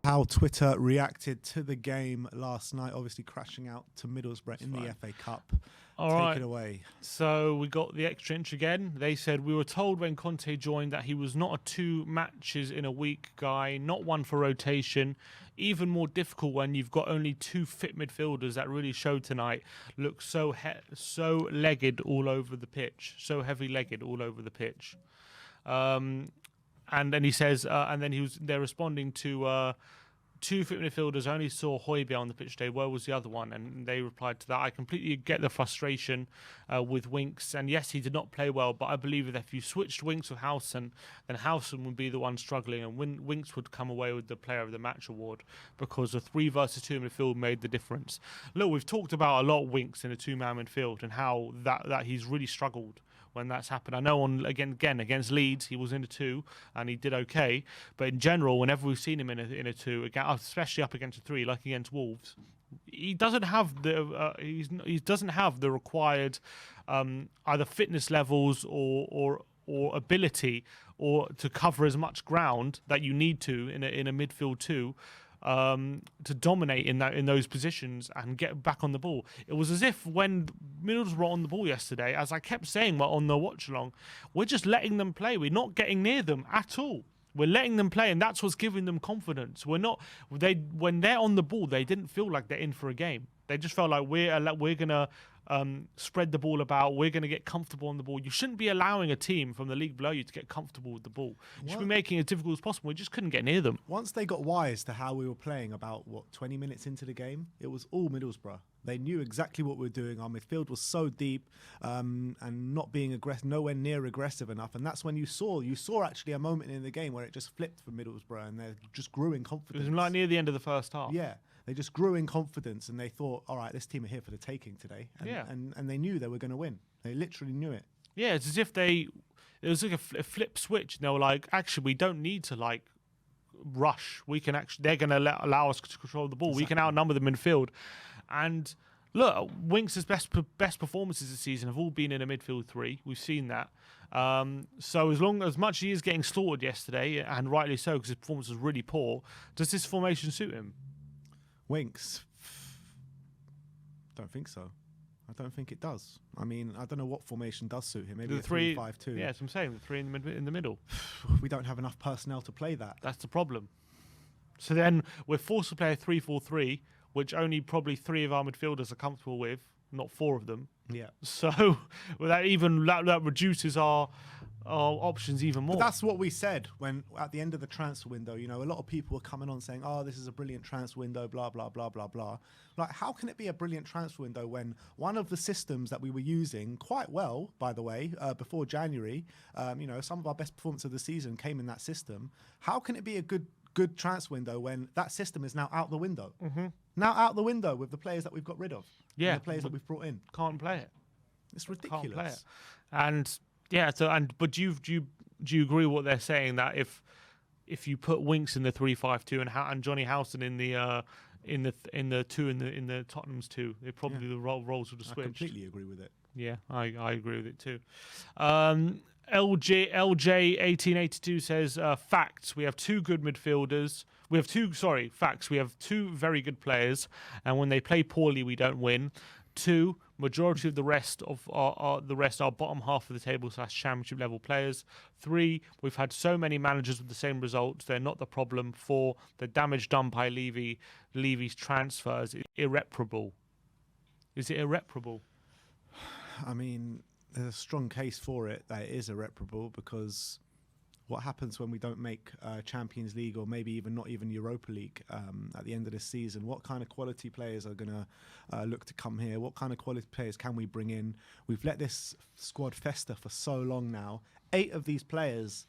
How Twitter reacted to the game last night, obviously crashing out to Middlesbrough in the FA Cup. Take it away. So we got the extra inch again. They said, we were told when Conte joined that he was not a 2 matches in a week guy, not one for rotation. Even more difficult when you've got only 2 fit midfielders that really showed tonight. Look so legged all over the pitch, so heavy-legged all over the pitch. And then he says, they're responding to 2 fit midfielders. I only saw Højbjerg on the pitch today. Where was the other one? And they replied to that. I completely get the frustration with Winks. And yes, he did not play well, but I believe that if you switched Winks with Howson, then Howson would be the one struggling, and Winks would come away with the Player of the Match award because the 3 versus 2 midfield made the difference. Look, we've talked about a lot of Winks in a 2-man midfield and how that he's really struggled when that's happened. I know again against Leeds he was in a 2 and he did okay, but in general, whenever we've seen him in a 2, especially up against a 3, like against Wolves, he doesn't have the he doesn't have the required either fitness levels or ability or to cover as much ground that you need to in a midfield 2. To dominate in those positions and get back on the ball. It was as if when Middlesbrough were on the ball yesterday, as I kept saying on the watch along, we're just letting them play. We're not getting near them at all. We're letting them play, and that's what's giving them confidence. When they're on the ball, they didn't feel like they're in for a game. They just felt like we're gonna spread the ball about. We're going to get comfortable on the ball. You shouldn't be allowing a team from the league below you to get comfortable with the ball. You should be making it as difficult as possible. We just couldn't get near them. Once they got wise to how we were playing about, 20 minutes into the game, it was all Middlesbrough. They knew exactly what we were doing. Our midfield was so deep and not being aggressive, nowhere near aggressive enough. And that's when you saw actually a moment in the game where it just flipped for Middlesbrough and they just grew in confidence. It was like near the end of the first half. Yeah. They just grew in confidence and they thought, all right, this team are here for the taking today. And they knew they were going to win. They literally knew it. Yeah, it's as if it was like a flip switch. And they were like, actually, we don't need to rush. We can actually, they're going to allow us to control the ball. Exactly. We can outnumber the midfield. And look, Winks' best performances this season have all been in a midfield 3. We've seen that. So as much as he is getting slaughtered yesterday, and rightly so, because his performance was really poor, does this formation suit him? Winks? Don't think so. I don't think it does. I mean, I don't know what formation does suit him. Maybe the 3-5-2. Yeah, that's what I'm saying. The 3 in the middle. We don't have enough personnel to play that. That's the problem. So then we're forced to play a 3-4-3, which only probably 3 of our midfielders are comfortable with, not 4 of them. Yeah. So that reduces our options even more. But that's what we said when at the end of the transfer window. You know, a lot of people were coming on saying, "Oh, this is a brilliant transfer window." Blah blah blah blah blah. Like, how can it be a brilliant transfer window when one of the systems that we were using quite well, by the way, before January, some of our best performance of the season came in that system. How can it be a good transfer window when that system is now out the window? Mm-hmm. Now out the window with the players that we've got rid of. Yeah, and the players that we've brought in. Can't play it. It's ridiculous. Can't play it. And yeah, but do you agree with what they're saying, that if you put Winks in the 3-5-2 and Johnny Howson in the 2 in the Tottenham's 2, the roles would have switched. I completely agree with it. Yeah, I agree with it too. LJ1882 says, facts. We have 2 good midfielders. Facts. We have 2 very good players, and when they play poorly, we don't win. 2, majority of the rest are bottom half of the table / championship level players. 3, we've had so many managers with the same results. They're not the problem. 4, the damage done by Levy's transfers is irreparable. Is it irreparable? I mean, there's a strong case for it that it is irreparable, because what happens when we don't make Champions League, or maybe not even Europa League at the end of this season? What kind of quality players are going to look to come here? What kind of quality players can we bring in? We've let this squad fester for so long now. 8 of these players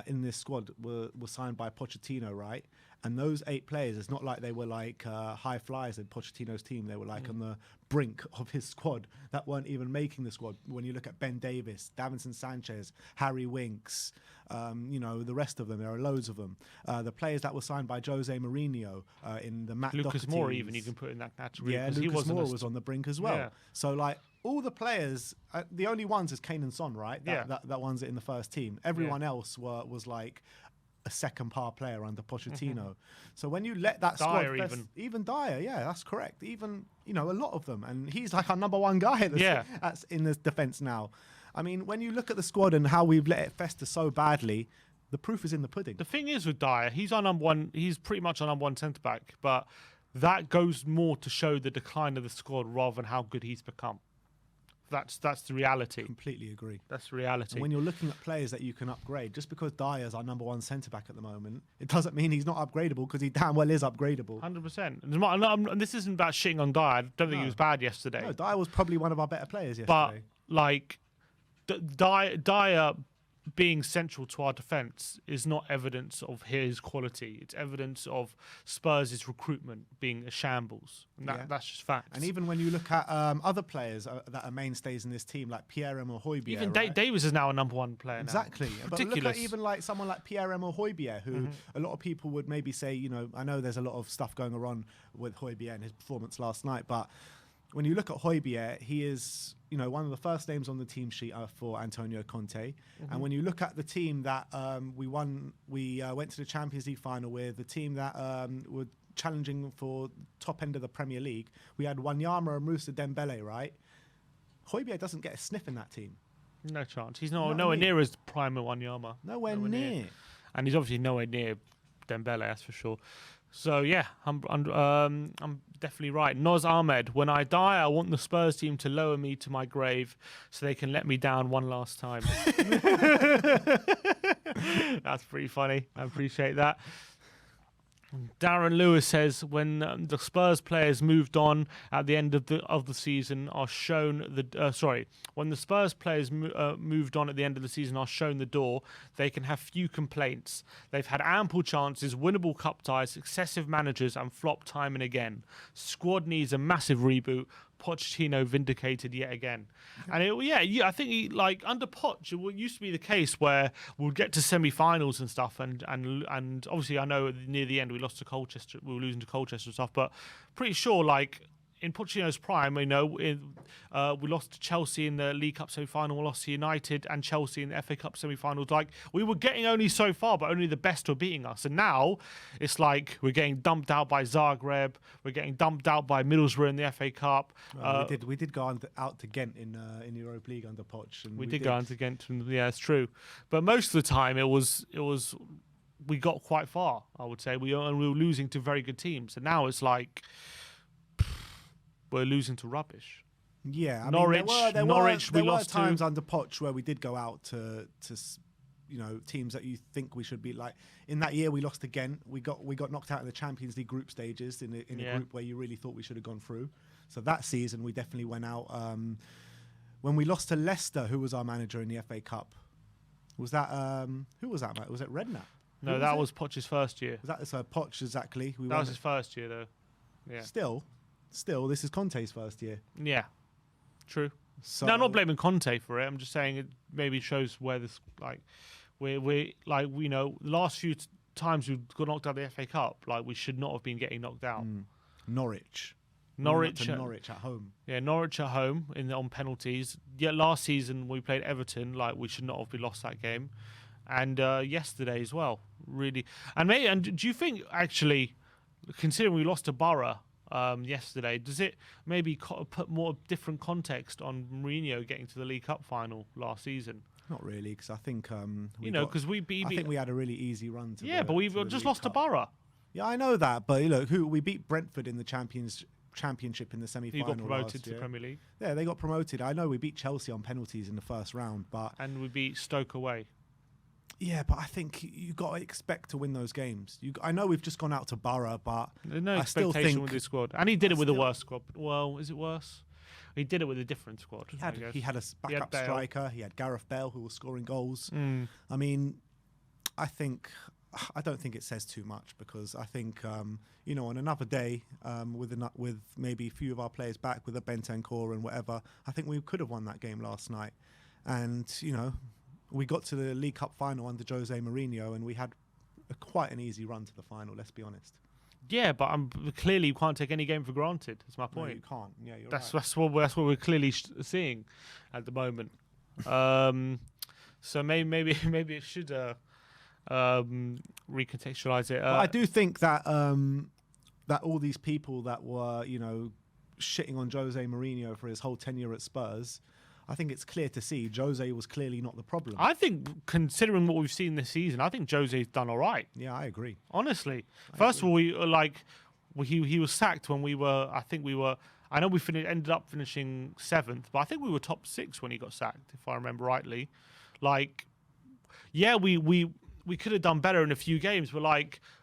in this squad were signed by Pochettino, right? And those 8 players, it's not like they were like high flyers in Pochettino's team. They were like on the brink of his squad that weren't even making the squad. When you look at Ben Davis, Davinson Sanchez, Harry Winks, the rest of them, there are loads of them. The players that were signed by Jose Mourinho in the Matt Lucas Moura, even you can put in that category. Yeah, Lucas Moura was on the brink as well. Yeah. So like all the players, the only ones is Kane and Son, right? That one's in the first team. Everyone else was like a second par player under Pochettino. So when you let that squad, even Dyer, yeah, that's correct. Even, you know, a lot of them, and he's like our number one guy in the defense now. I mean, when you look at the squad and how we've let it fester so badly, the proof is in the pudding. The thing is with Dyer, he's our number one. He's pretty much our number one centre back, but that goes more to show the decline of the squad rather than how good he's become. That's the reality. Completely agree. That's the reality. And when you're looking at players that you can upgrade, just because Dyer's our number one centre back at the moment, it doesn't mean he's not upgradable, because he damn well is upgradable. 100%. And this isn't about shitting on Dyer. I don't think he was bad yesterday. No, Dyer was probably one of our better players yesterday. But like Dyer being central to our defence is not evidence of his quality. It's evidence of Spurs' recruitment being a shambles. And that's just facts. And even when you look at other players that are mainstays in this team, like Pierre-Emile Højbjerg. Even Davies is now a number one player. Exactly. Now. But look at even like someone like Pierre-Emile Højbjerg, who a lot of people would maybe say, you know, I know there's a lot of stuff going on with Højbjerg and his performance last night, but when you look at Højbjerg, he is, you know, one of the first names on the team sheet for Antonio Conte. And when you look at the team that we went to the Champions League final with, the team that were challenging for top end of the Premier League, we had Wanyama and Moussa Dembele, right? Højbjerg doesn't get a sniff in that team. No chance. He's nowhere near as prime as Wanyama. Nowhere near. And he's obviously nowhere near Dembele, that's for sure. So yeah, I'm definitely right. Noz Ahmed, when I die, I want the Spurs team to lower me to my grave so they can let me down one last time. That's pretty funny. I appreciate that. Darren Lewis says, when the Spurs players moved on at the end of the season are shown when the Spurs players moved on at the end of the season are shown the door, they can have few complaints. They've had ample chances, winnable cup ties, successive managers, and flop time and again. Squad needs a massive reboot. Pochettino vindicated yet again. And I think like under Poch, it used to be the case where we'll get to semi-finals and stuff, and obviously I know near the end we lost to Colchester, we were losing to Colchester and stuff, but pretty sure like in Pochettino's prime, you know, we lost to Chelsea in the League Cup semi-final, we lost to United and Chelsea in the FA Cup semi-finals. Like, we were getting only so far, but only the best were beating us. And now it's like we're getting dumped out by Zagreb, we're getting dumped out by Middlesbrough in the FA Cup. We did go out to Ghent in Europa League under Poch. And we did go out to Ghent, yeah, it's true. But most of the time it was we got quite far, I would say. We were losing to very good teams. And now it's like we're losing to rubbish. Yeah, I Norwich. Mean, We were lost times under Poch where we did go out to you know, teams that you think we should be like. In that year, we lost to Ghent. We got knocked out in the Champions League group stages in a group where you really thought we should have gone through. So that season, we definitely went out. When we lost to Leicester, who was our manager in the FA Cup? Was that who was that, mate? Was it Redknapp? No, that was Poch's first year. Was that Poch exactly? That was his first year, though. Yeah. Still, this is Conte's first year. Yeah, true. So, no, I'm not blaming Conte for it. I'm just saying it maybe shows where this, like, we're like, you know, the last few times we've got knocked out of the FA Cup, like, we should not have been getting knocked out. Norwich at home. Yeah, Norwich at home on penalties. Yeah, last season we played Everton, like, we should not have lost that game, and yesterday as well. Really, and do you think actually, considering we lost to Borough yesterday, does it maybe put more different context on Mourinho getting to the League Cup final last season? Not really, because I think because I think we had a really easy run. But we just lost to Borough. Yeah, I know that, but look, we beat Brentford in the Championship in the semi-final. You got promoted to Premier League. Yeah, they got promoted. I know we beat Chelsea on penalties in the first round, and we beat Stoke away. Yeah, but I think you got to expect to win those games. I know we've just gone out to Borough, but there's no expectation with this squad. And he did it with a worse squad. Well, is it worse? He did it with a different squad. He had a backup striker. He had Gareth Bale, who was scoring goals. I mean, I don't think it says too much, because I think on another day, with maybe a few of our players back, with a Bentancur and whatever, I think we could have won that game last night. And we got to the League Cup final under Jose Mourinho, and we had quite an easy run to the final, let's be honest. Yeah, but clearly you can't take any game for granted. That's my point. No, you can't. Yeah, you're right. That's what we're clearly seeing at the moment. So maybe it should recontextualize it. But I do think that that all these people that were, shitting on Jose Mourinho for his whole tenure at Spurs, I think it's clear to see Jose was clearly not the problem. I think, considering what we've seen this season, I think Jose's done all right. Yeah, I agree. Honestly, first of all, he was sacked when we were. I know we ended up finishing 7th, but I think we were top 6 when he got sacked, if I remember rightly. We could have done better in a few games, but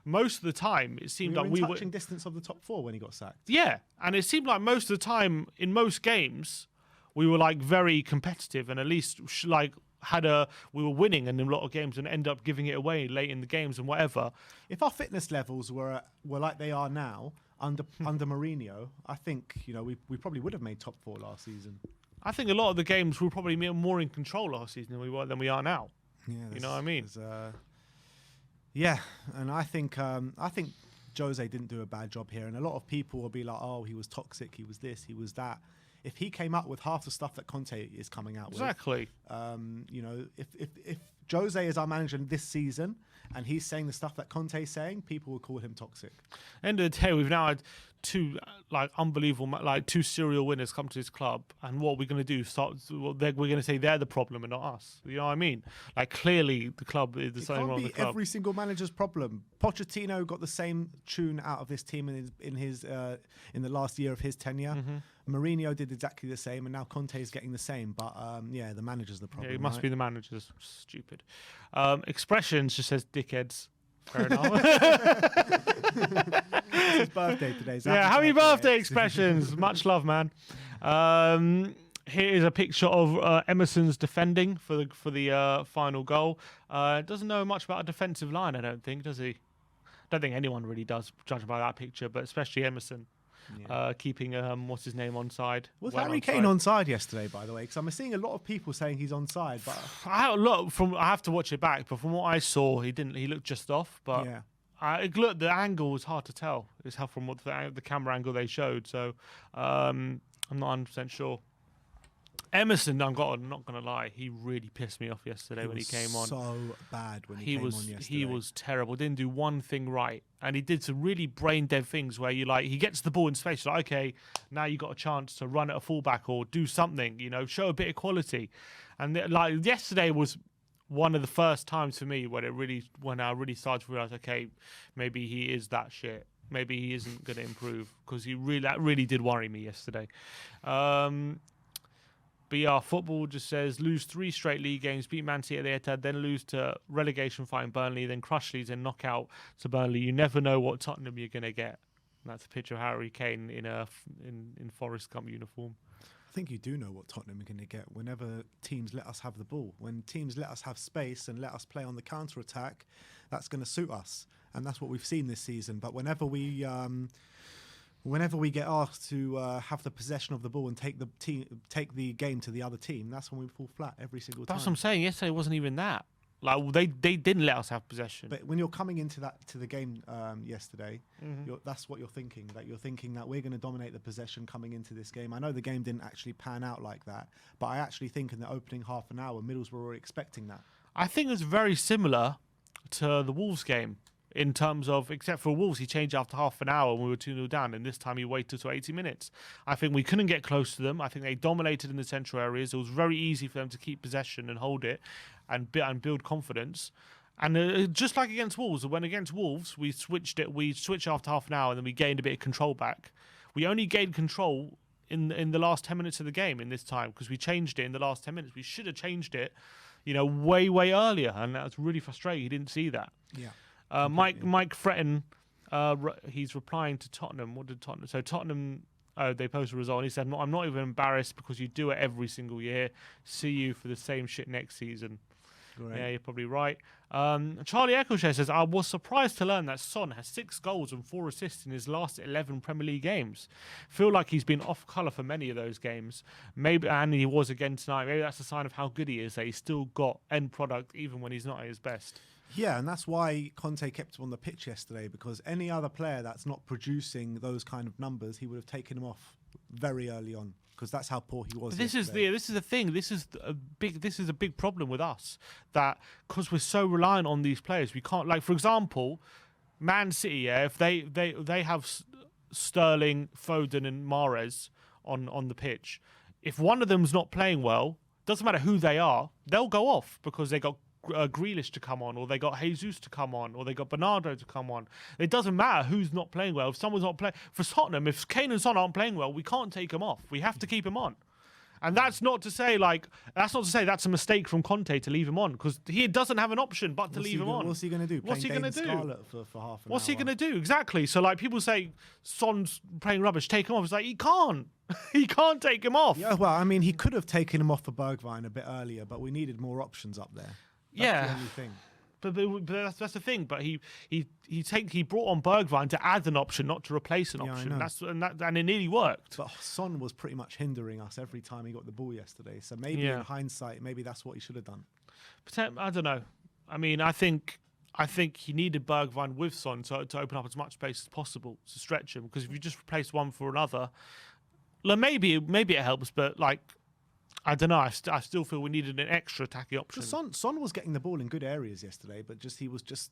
most of the time it seemed we were in touching distance of the top 4 when he got sacked. Yeah, and it seemed like most of the time in most games we were very competitive, and at least we were winning in a lot of games and end up giving it away late in the games and whatever. If our fitness levels were like they are now under Mourinho, I think we probably would have made top 4 last season. I think a lot of the games we were probably more in control last season than we are now. Yeah, you know what I mean? Yeah, and I think Jose didn't do a bad job here, and a lot of people will be like, "Oh, he was toxic, he was this, he was that." If he came out with half the stuff that Conte is coming out with, exactly. If Jose is our manager this season and he's saying the stuff that Conte's saying, people will call him toxic. End of the day, we've now had 2 unbelievable 2 serial winners come to this club, and what we're going to do? We're going to say they're the problem and not us. You know what I mean? Clearly the club is the same wrong. It can't be every single manager's problem. Pochettino got the same tune out of this team in the last year of his tenure. Mm-hmm. Mourinho did exactly the same, and now Conte is getting the same. But the manager's the problem. Yeah, it must right? be the manager's. Stupid. Expressions just says dickheads. Fair enough. It's his birthday today. So happy birthday, Expressions. Much love, man. Here is a picture of Emerson's defending for the final goal. Doesn't know much about a defensive line, I don't think, does he? Don't think anyone really does, judging by that picture, but especially Emerson. Yeah. Keeping what's his name onside. Was Harry Kane onside yesterday, by the way? Because I'm seeing a lot of people saying he's onside, but I have to watch it back. But from what I saw, he didn't. He looked just off. But the angle was hard to tell. It's how from what the camera angle they showed. So I'm not 100% sure. Emerson, I'm not going to lie, he really pissed me off yesterday when he came on. So bad when he came on yesterday. He was terrible. Didn't do one thing right, and he did some really brain dead things where he gets the ball in space. You're like, okay, now you got a chance to run at a fullback or do something. Show a bit of quality. And yesterday was one of the first times for me when I really started to realize, okay, maybe he is that shit. Maybe he isn't going to improve, because that really did worry me yesterday. BR Football just says, lose 3 straight league games, beat Man City at the Etihad, then lose to relegation fighting Burnley, then crush Leeds and knock out to Burnley. You never know what Tottenham you're going to get. And that's a picture of Harry Kane in Forest Gump uniform. I think you do know what Tottenham are going to get whenever teams let us have the ball. When teams let us have space and let us play on the counter-attack, that's going to suit us. And that's what we've seen this season. But whenever we get asked to have the possession of the ball and take the game to the other team, that's when we fall flat every single time. That's what I'm saying. Yesterday wasn't even that. They didn't let us have possession. But when you're coming into the game yesterday, that's what you're thinking. That you're thinking that we're going to dominate the possession coming into this game. I know the game didn't actually pan out like that, but I actually think in the opening half an hour, Middlesbrough were expecting that. I think it's very similar to the Wolves game. In terms of, except for Wolves, he changed after half an hour when we were 2-0 down, and this time he waited till 80 minutes. I think we couldn't get close to them. I think they dominated in the central areas. It was very easy for them to keep possession and hold it and build confidence. And just like against Wolves, when against Wolves, we switched after half an hour and then we gained a bit of control back. We only gained control in the last 10 minutes of the game in this time, because we changed it in the last 10 minutes. We should have changed it, way, way earlier, and that was really frustrating. He didn't see that. Yeah. Mike Fretton, he's replying to Tottenham. What did Tottenham? So Tottenham, they posted a result, and he said, I'm not even embarrassed because you do it every single year. See you for the same shit next season. Great. Yeah, you're probably right. Charlie Eccleshare says, I was surprised to learn that Son has 6 goals and 4 assists in his last 11 Premier League games. Feel like he's been off colour for many of those games. Maybe, and he was again tonight. Maybe that's a sign of how good he is, that he's still got end product even when he's not at his best. Yeah, and that's why Conte kept him on the pitch yesterday, because any other player that's not producing those kind of numbers, he would have taken him off very early on. because that's how poor he was. But this is the thing. This is a big problem with us, that because we're so reliant on these players, we can't, like, for example, Man City. Yeah, if they have Sterling, Foden, and Mahrez on the pitch, if one of them's not playing well, doesn't matter who they are, they'll go off because they got Grealish to come on, or they got Jesus to come on, or they got Bernardo to come on. It doesn't matter who's not playing well. If someone's not playing for Tottenham, if Kane and Son aren't playing well, we can't take them off. We have to keep him on. And that's not to say that's a mistake from Conte to leave him on, because he doesn't have an option but to leave him on. What's he going to do? What's he going to do? Scarlet for half an hour. What's he going to do? Exactly. So, like, people say Son's playing rubbish, take him off. It's like, he can't. He can't take him off. Yeah, well, I mean, he could have taken him off for Bergwijn a bit earlier, but we needed more options up there. That's the only thing. But that's the thing. But he brought on Bergwijn to add an option, not to replace an option. And it nearly worked. But Son was pretty much hindering us every time he got the ball yesterday. So maybe in hindsight, maybe that's what he should have done. I don't know. I mean, I think he needed Bergwijn with Son to open up as much space as possible to stretch him. Because if you just replace one for another, like, maybe it helps, but like, I don't know. I still feel we needed an extra attacking option. Son was getting the ball in good areas yesterday, but he was just,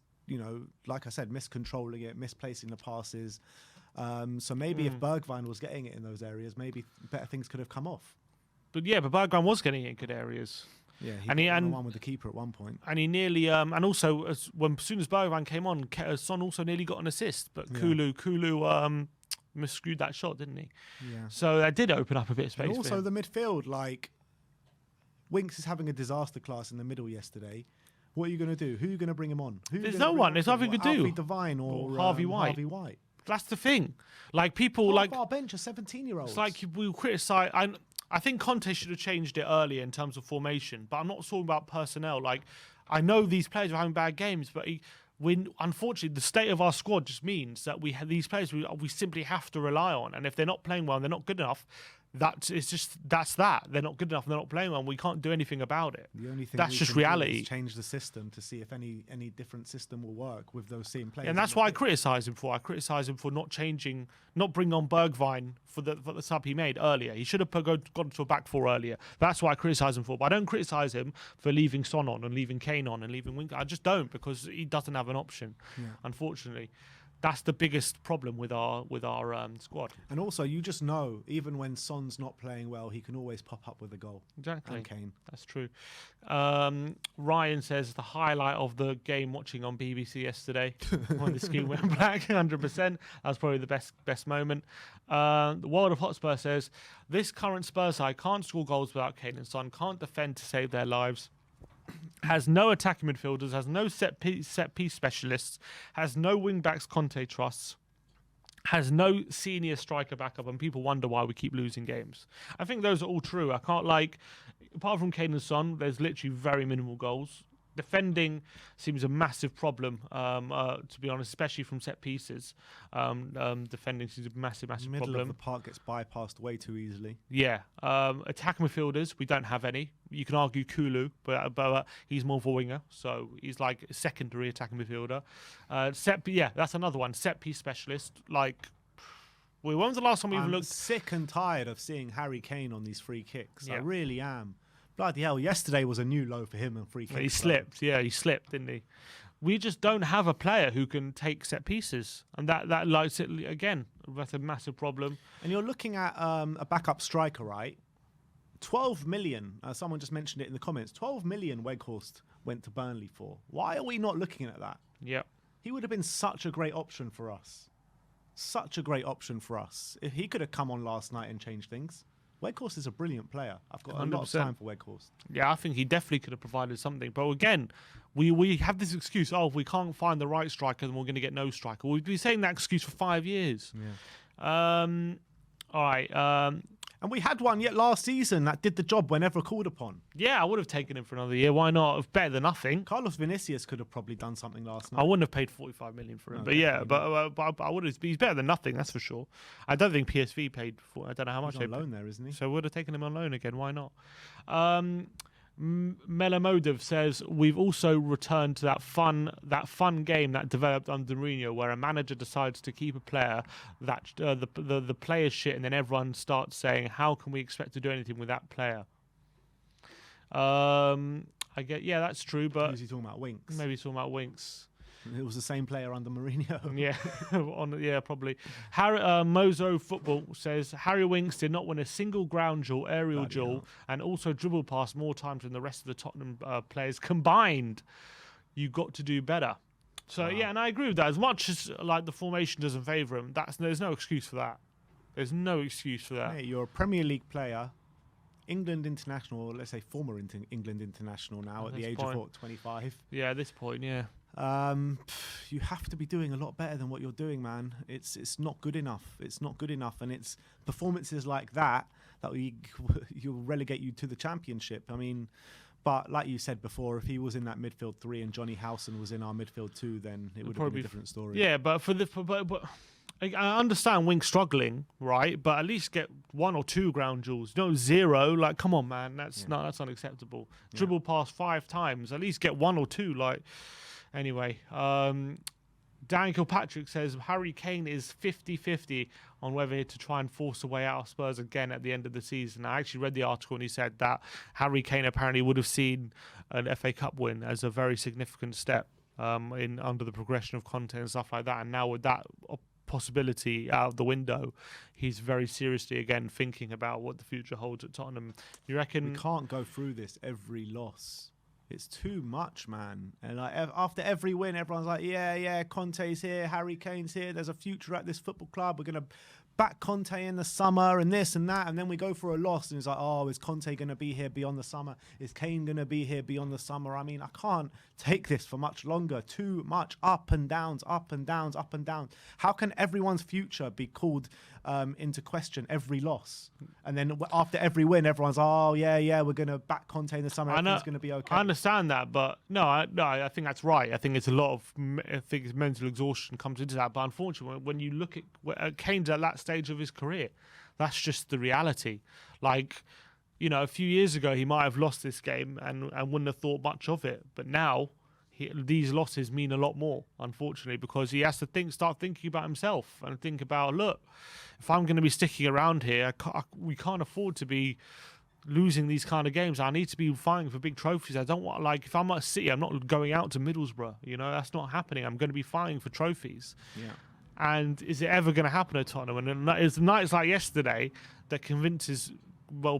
like I said, miscontrolling it, misplacing the passes. So maybe if Bergwijn was getting it in those areas, maybe better things could have come off. But Bergwijn was getting it in good areas. Yeah, he got one with the keeper at one point, and he nearly and also as soon as Bergwijn came on, Son also nearly got an assist, but Kulu misscrewed that shot, didn't he? Yeah. So that did open up a bit of space. And also the midfield, like, Winks is having a disaster class in the middle yesterday. What are you going to do? Who are you going to bring him on? There's no one. There's nothing to do. Alfie Devine or Harvey White. That's the thing. Like, people our bench are 17-year-olds. It's like we criticise. I think Conte should have changed it earlier in terms of formation, but I'm not talking about personnel. Like, I know these players are having bad games, but unfortunately, the state of our squad just means that we have these players we simply have to rely on. And if they're not playing well and they're not good enough, that's that. They're not good enough and they're not playing well, and we can't do anything about it. The only thing that's just reality. Is change the system to see if any different system will work with those same players. And that's why I criticise him for. I criticise him for not bringing on Bergwijn for the sub he made earlier. He should have gone to a back four earlier. That's what I criticise him for. But I don't criticise him for leaving Son on and leaving Kane on and leaving Winks. I just don't, because he doesn't have an option, unfortunately. That's the biggest problem with our squad. And also, you just know, even when Son's not playing well, he can always pop up with a goal. Exactly. And Kane. That's true. Ryan says the highlight of the game watching on BBC yesterday when the screen went black, 100%. That was probably the best moment. The World of Hotspur says, this current Spurs side can't score goals without Kane and Son, can't defend to save their lives, has no attacking midfielders, has no set piece specialists, has no wing backs Conte trusts, has no senior striker backup, and people wonder why we keep losing games. I think those are all true. I can't, apart from Kane and Son, there's literally very minimal goals. Defending seems a massive problem, to be honest, especially from set pieces. Defending seems a massive problem. Middle of the park gets bypassed way too easily. Yeah. Attacking midfielders, we don't have any. You can argue Kulu, but he's more of a winger, so he's like a secondary attacking midfielder. That's another one. Set piece specialist. Like, when was the last time we even looked? I'm sick and tired of seeing Harry Kane on these free kicks. Yeah. I really am. Bloody hell, yesterday was a new low for him on free kicks. He slipped, didn't he? We just don't have a player who can take set pieces. And that lights it, again, that's a massive problem. And you're looking at a backup striker, right? 12 million, someone just mentioned it in the comments, 12 million Weghorst went to Burnley for. Why are we not looking at that? Yeah. He would have been such a great option for us. Such a great option for us. If he could have come on last night and changed things. Weghorst is a brilliant player. I've got 100%. A lot of time for Weghorst. Yeah, I think he definitely could have provided something. But again, we have this excuse, if we can't find the right striker, then we're going to get no striker. We've been saying that excuse for 5 years. Yeah. All right. And we had one yet last season that did the job whenever called upon. Yeah, I would have taken him for another year. Why not? It's better than nothing. Carlos Vinicius could have probably done something last night. I wouldn't have paid 45 million for him. But I would have. He's better than nothing, that's for sure. I don't think PSV paid for. I don't know how much He's on loan there, isn't he? So I would have taken him on loan again. Why not? Melamodev says we've also returned to that fun game that developed under Mourinho, where a manager decides to keep a player that the player's shit, and then everyone starts saying, "How can we expect to do anything with that player?" I get, yeah, that's true, but who's he talking about? Winks. Maybe he's talking about Winks. It was the same player under Mourinho. Yeah, probably. Mozo Football says Harry Winks did not win a single ground duel, aerial duel, and also dribble past more times than the rest of the Tottenham players combined. You got to do better. So yeah, and I agree with that. As much as like the formation doesn't favour him, there's no excuse for that. There's no excuse for that. Mate, you're a Premier League player, England international, or let's say former England international now at the age of 25. Yeah, at this point, yeah. You have to be doing a lot better than what you're doing, man. It's not good enough. It's not good enough, and it's performances like that you'll relegate you to the Championship. I mean, but like you said before, if he was in that midfield 3 and Johnny Howson was in our midfield 2, then it would have been a different story. Yeah, but but I understand Winks struggling, right? But at least get 1 or 2 ground duels. No 0. Like, come on, man. That's unacceptable. Yeah. Dribble past 5 times. At least get 1 or 2. Like. Anyway, Dan Kilpatrick says Harry Kane is 50-50 on whether to try and force a way out of Spurs again at the end of the season. I actually read the article and he said that Harry Kane apparently would have seen an FA Cup win as a very significant step under the progression of Conte and stuff like that. And now with that possibility out of the window, he's very seriously again thinking about what the future holds at Tottenham. You reckon? We can't go through this every loss. It's too much, man. And like, after every win, everyone's like, yeah, Conte's here, Harry Kane's here. There's a future at this football club. We're going to back Conte in the summer and this and that. And then we go for a loss and it's like, oh, is Conte going to be here beyond the summer? Is Kane going to be here beyond the summer? I mean, I can't take this for much longer. Too much up and downs, up and downs, up and downs. How can everyone's future be called into question every loss? And then after every win, everyone's, oh, yeah, we're going to back Conte in the summer. Everything's going to be okay. I understand that, but I think that's right. I think it's a lot of mental exhaustion comes into that. But unfortunately, when you look at Kane's at that stage of his career, that's just the reality. Like, you know, a few years ago, he might have lost this game and wouldn't have thought much of it. But now, these losses mean a lot more, unfortunately, because he has to start thinking about himself and think about, look, if I'm going to be sticking around here, we can't afford to be losing these kind of games. I need to be fighting for big trophies. I don't want, like, if I'm at City, I'm not going out to Middlesbrough. You know, that's not happening. I'm going to be fighting for trophies. Yeah. And is it ever going to happen at Tottenham? And it's nights like yesterday that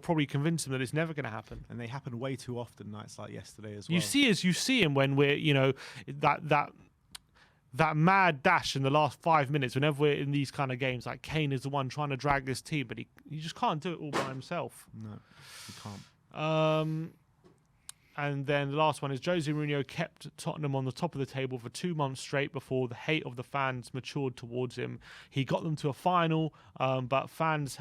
probably convince him that it's never going to happen. And they happen way too often, nights like yesterday as well. You see him when we're, you know, that mad dash in the last 5 minutes, whenever we're in these kind of games, like Kane is the one trying to drag this team, but he just can't do it all by himself. No, he can't. And then the last one is Jose Mourinho kept Tottenham on the top of the table for 2 months straight before the hate of the fans matured towards him. He got them to a final, but fans'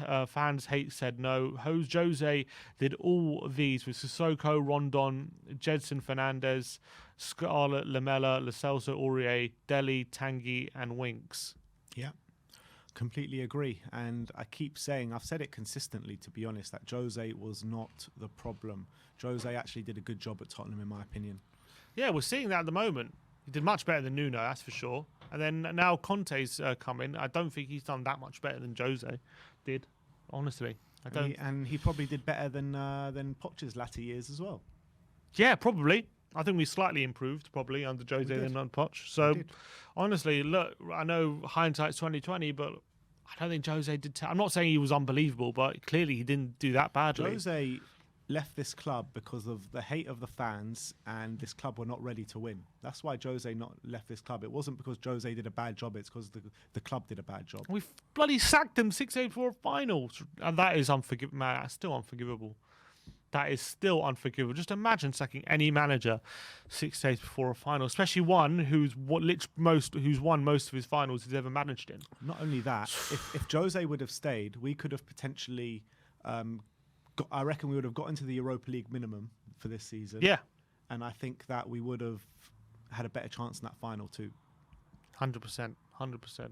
hate said no. Jose did all of these with Sissoko, Rondon, Jedson Fernandez, Scarlett, Lamela, Lo Celso, Aurier, Dele, Tanguy, and Winks. Yeah. Completely agree. And I keep saying, I've said it consistently, to be honest, that Jose was not the problem. Jose actually did a good job at Tottenham, in my opinion. Yeah, we're seeing that at the moment. He did much better than Nuno, that's for sure. And then now Conte's come in. I don't think he's done that much better than Jose did, honestly. And he probably did better than Poch's latter years as well. Yeah, probably. I think we slightly improved probably under Jose than on Poch. So honestly, look, I know hindsight's 2020, but I don't think Jose did. I'm not saying he was unbelievable, but clearly he didn't do that badly. Jose left this club because of the hate of the fans, and this club were not ready to win. That's why Jose not left this club. It wasn't because Jose did a bad job. It's because the club did a bad job. We bloody sacked him 6-8 for a final, and that is unforgivable. Man, that's still unforgivable. That is still unforgivable. Just imagine sacking any manager 6 days before a final, especially one who's won most of his finals he's ever managed in. Not only that, if Jose would have stayed, we could have potentially, I reckon we would have got into the Europa League minimum for this season. Yeah. And I think that we would have had a better chance in that final too. 100%. 100%.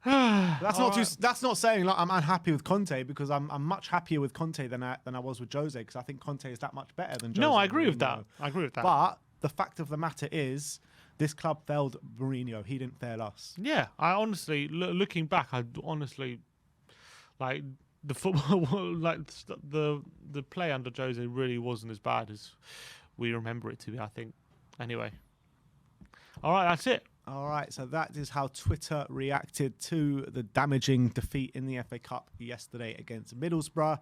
That's not saying like I'm unhappy with Conte, because I'm much happier with Conte than I was with Jose, because I think Conte is that much better than Jose. No, I agree Mourinho. with that. I agree with that. But the fact of the matter is, this club failed Mourinho. He didn't fail us. Yeah, I honestly, looking back, I honestly like the football, like the play under Jose really wasn't as bad as we remember it to be, I think. Anyway, all right, that's it. All right, so that is how Twitter reacted to the damaging defeat in the FA Cup yesterday against Middlesbrough.